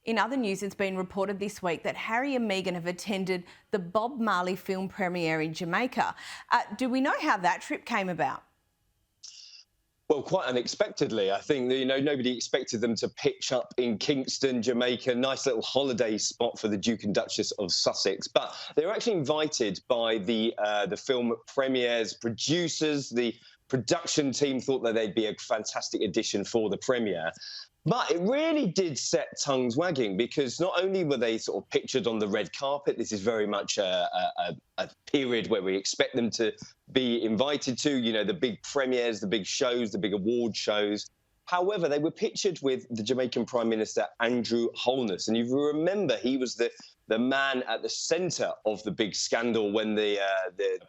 In other news, it's been reported this week that Harry and Meghan have attended the Bob Marley film premiere in Jamaica. Do we know how that trip came about? Well, quite unexpectedly, I think. Nobody expected them to pitch up in Kington, Jamaica, nice little holiday spot for the Duke and Duchess of Sussex. But they were actually invited by the film premiere's producers. The production team thought that they'd be a fantastic addition for the premiere. But it really did set tongues wagging, because not only were they sort of pictured on the red carpet, this is very much a period where we expect them to be invited to, the big premieres, the big shows, the big award shows. However, they were pictured with the Jamaican Prime Minister, Andrew Holness. And if you remember, he was the man at the centre of the big scandal when the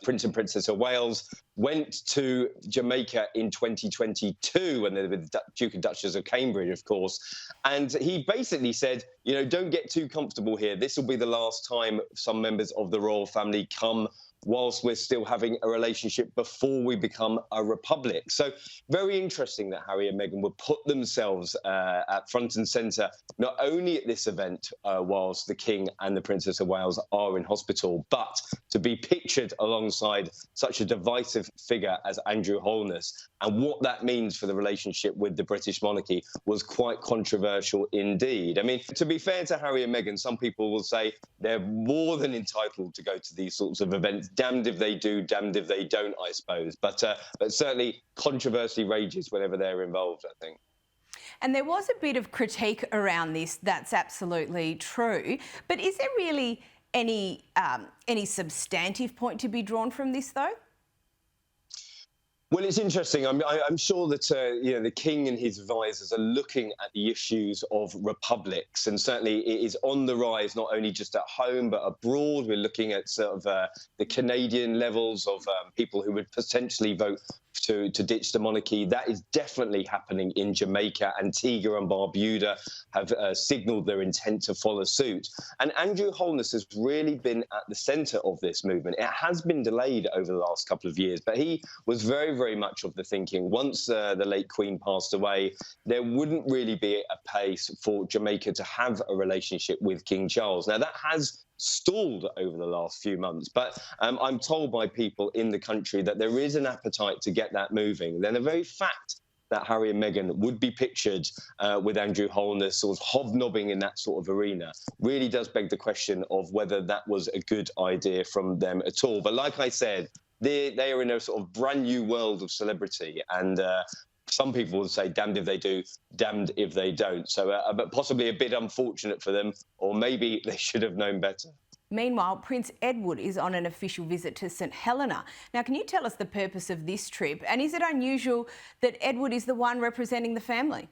Prince and Princess of Wales went to Jamaica in 2022, when they were the Duke and Duchess of Cambridge, of course. And he basically said, don't get too comfortable here. This will be the last time some members of the royal family come whilst we're still having a relationship before we become a republic. So very interesting that Harry and Meghan would put themselves at front and centre, not only at this event whilst the King and the Princess of Wales are in hospital, but to be pictured alongside such a divisive figure as Andrew Holness. And what that means for the relationship with the British monarchy was quite controversial indeed. I mean, to be fair to Harry and Meghan, some people will say they're more than entitled to go to these sorts of events. Damned if they do, damned if they don't, I suppose. But certainly controversy rages whenever they're involved, I think. And there was a bit of critique around this. That's absolutely true. But is there really any substantive point to be drawn from this, though? Well, it's interesting. I'm sure that the King and his advisors are looking at the issues of republics, and certainly it is on the rise, not only just at home but abroad. We're looking at sort of the Canadian levels of people who would potentially vote to ditch the monarchy. That is definitely happening in Jamaica. Antigua and Barbuda have signalled their intent to follow suit. And Andrew Holness has really been at the centre of this movement. It has been delayed over the last couple of years, but he was very, very much of the thinking once the late Queen passed away, there wouldn't really be a pace for Jamaica to have a relationship with King Charles. Now, that has stalled over the last few months, but I'm told by people in the country that there is an appetite to get that moving. Then the very fact that Harry and Meghan would be pictured with Andrew Holness sort of hobnobbing in that sort of arena really does beg the question of whether that was a good idea from them at all. But like I said, they are in a sort of brand new world of celebrity, and some people will say, damned if they do, damned if they don't. So but possibly a bit unfortunate for them, or maybe they should have known better. Meanwhile, Prince Edward is on an official visit to St Helena. Now, can you tell us the purpose of this trip? And is it unusual that Edward is the one representing the family?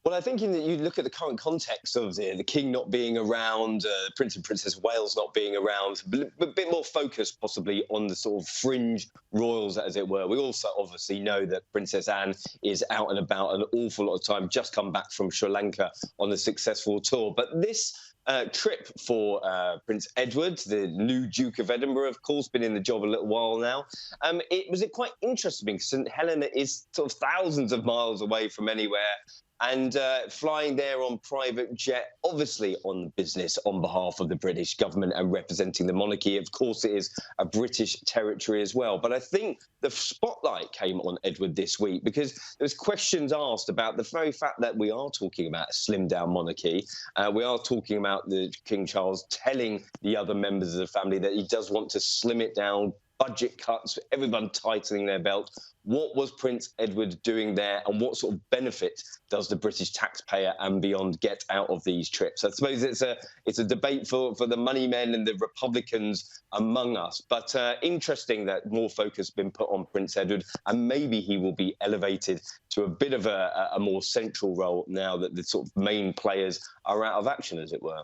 Well, I think you look at the current context of the King not being around, Prince and Princess of Wales not being around, a bit more focus possibly on the sort of fringe royals, as it were. We also obviously know that Princess Anne is out and about an awful lot of time, just come back from Sri Lanka on a successful tour. But this trip for Prince Edward, the new Duke of Edinburgh, of course, been in the job a little while now. It was quite interesting. St Helena is sort of thousands of miles away from anywhere. And flying there on private jet, obviously on business on behalf of the British government and representing the monarchy. Of course, it is a British territory as well. But I think the spotlight came on Edward this week because there was questions asked about the very fact that we are talking about a slimmed-down monarchy. We are talking about the King Charles telling the other members of the family that he does want to slim it down, budget cuts, everyone tightening their belt. What was Prince Edward doing there, and what sort of benefit does the British taxpayer and beyond get out of these trips? I suppose it's a debate for the money men and the Republicans among us, but interesting that more focus has been put on Prince Edward, and maybe he will be elevated to a bit of a more central role now that the sort of main players are out of action, as it were.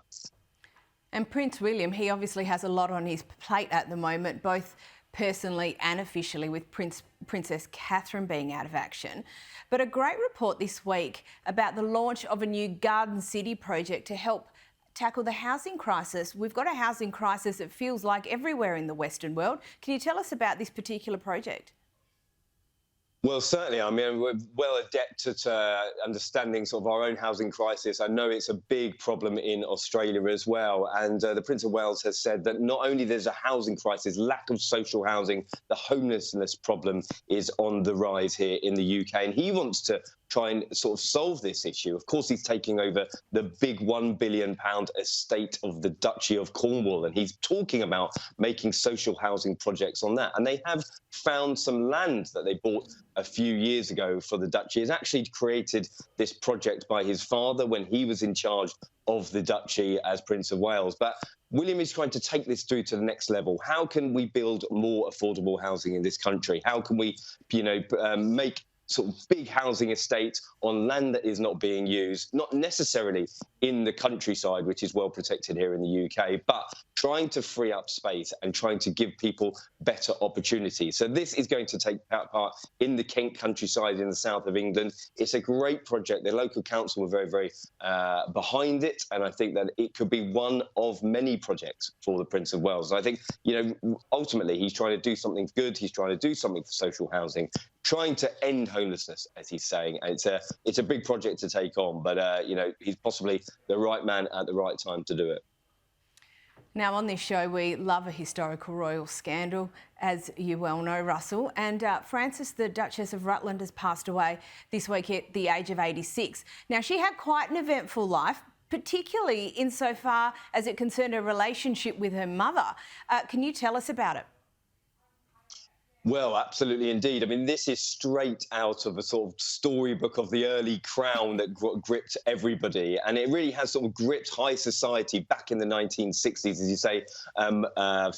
And Prince William, he obviously has a lot on his plate at the moment, both personally and officially, with Princess Catherine being out of action. But a great report this week about the launch of a new Garden City project to help tackle the housing crisis. We've got a housing crisis, it feels like, everywhere in the Western world. Can you tell us about this particular project? Well, certainly. I mean, we're well adept at understanding sort of our own housing crisis. I know it's a big problem in Australia as well. And the Prince of Wales has said that not only there's a housing crisis, lack of social housing, the homelessness problem is on the rise here in the UK. And he wants to try and sort of solve this issue. Of course, he's taking over the big £1 billion estate of the Duchy of Cornwall, and he's talking about making social housing projects on that. And they have found some land that they bought a few years ago for the Duchy. He's actually created this project by his father when he was in charge of the Duchy as Prince of Wales. But William is trying to take this through to the next level. How can we build more affordable housing in this country? How can we, make sort of big housing estates on land that is not being used, not necessarily in the countryside, which is well protected here in the UK, but trying to free up space and trying to give people better opportunities. So this is going to take part in the Kent countryside in the south of England. It's a great project. The local council were very, very behind it, and I think that it could be one of many projects for the Prince of Wales. I think, ultimately he's trying to do something good. He's trying to do something for social housing, trying to end homelessness, as he's saying. And it's a big project to take on, but he's possibly the right man at the right time to do it. Now, on this show, we love a historical royal scandal, as you well know, Russell. And Frances, the Duchess of Rutland, has passed away this week at the age of 86. Now, she had quite an eventful life, particularly insofar as it concerned her relationship with her mother. Can you tell us about it? Well, absolutely indeed. I mean, this is straight out of a sort of storybook of the early Crown that gripped everybody. And it really has sort of gripped high society back in the 1960s. As you say,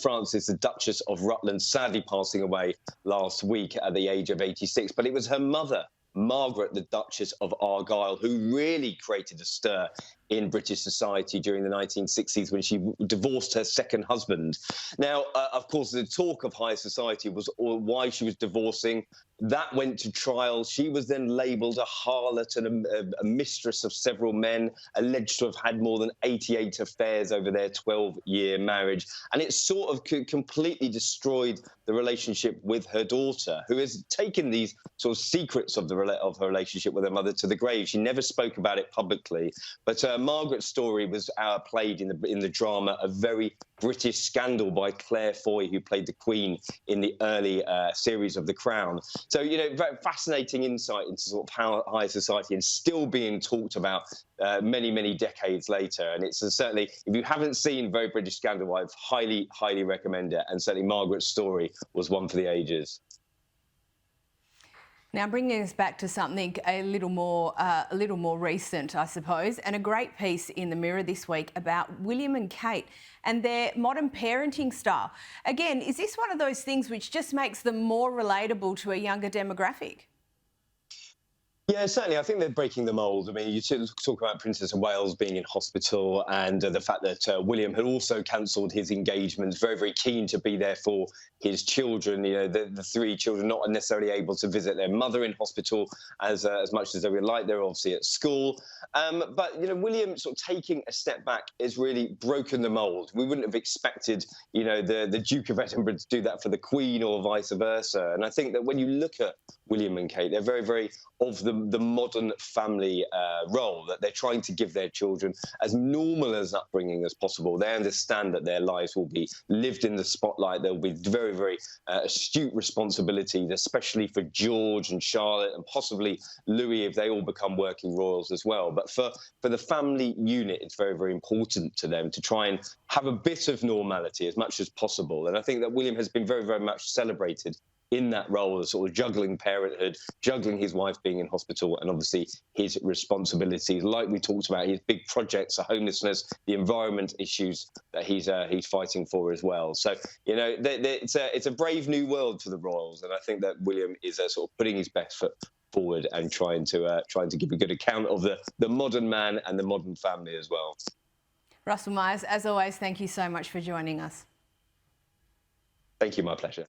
Frances, the Duchess of Rutland, sadly passing away last week at the age of 86. But it was her mother, Margaret, the Duchess of Argyll, who really created a stir in British society during the 1960s when she divorced her second husband. Now, of course, the talk of high society was why she was divorcing. That went to trial. She was then labelled a harlot and a mistress of several men, alleged to have had more than 88 affairs over their 12-year marriage. And it sort of completely destroyed the relationship with her daughter, who has taken these sort of secrets of her relationship with her mother to the grave. She never spoke about it publicly, but Margaret's story was played in the drama A Very British Scandal by Claire Foy, who played the Queen in the early series of The Crown. So, very fascinating insight into sort of how high society and still being talked about many, many decades later. And it's certainly, if you haven't seen Very British Scandal, I highly, highly recommend it. And certainly Margaret's story was one for the ages. Now, bringing us back to something a little more recent, I suppose, and a great piece in the Mirror this week about William and Kate and their modern parenting style. Again, is this one of those things which just makes them more relatable to a younger demographic? Yeah, certainly. I think they're breaking the mould. I mean, you talk about Princess of Wales being in hospital and the fact that William had also cancelled his engagement, very, very keen to be there for his children. The three children not necessarily able to visit their mother in hospital as much as they would like. They're obviously at school. But William sort of taking a step back has really broken the mould. We wouldn't have expected, the Duke of Edinburgh to do that for the Queen or vice versa. And I think that when you look at William and Kate, they're very, very of the modern family role, that they're trying to give their children as normal as upbringing as possible. They understand that their lives will be lived in the spotlight. There will be very, very astute responsibilities, especially for George and Charlotte and possibly Louis if they all become working royals as well. But for the family unit, it's very, very important to them to try and have a bit of normality as much as possible. And I think that William has been very, very much celebrated in that role of sort of juggling parenthood, juggling his wife being in hospital, and obviously his responsibilities, like we talked about, his big projects, the homelessness, the environment issues that he's fighting for as well. So, it's a brave new world for the royals, and I think that William is sort of putting his best foot forward and trying to give a good account of the modern man and the modern family as well. Russell Myers, as always, thank you so much for joining us. Thank you, my pleasure.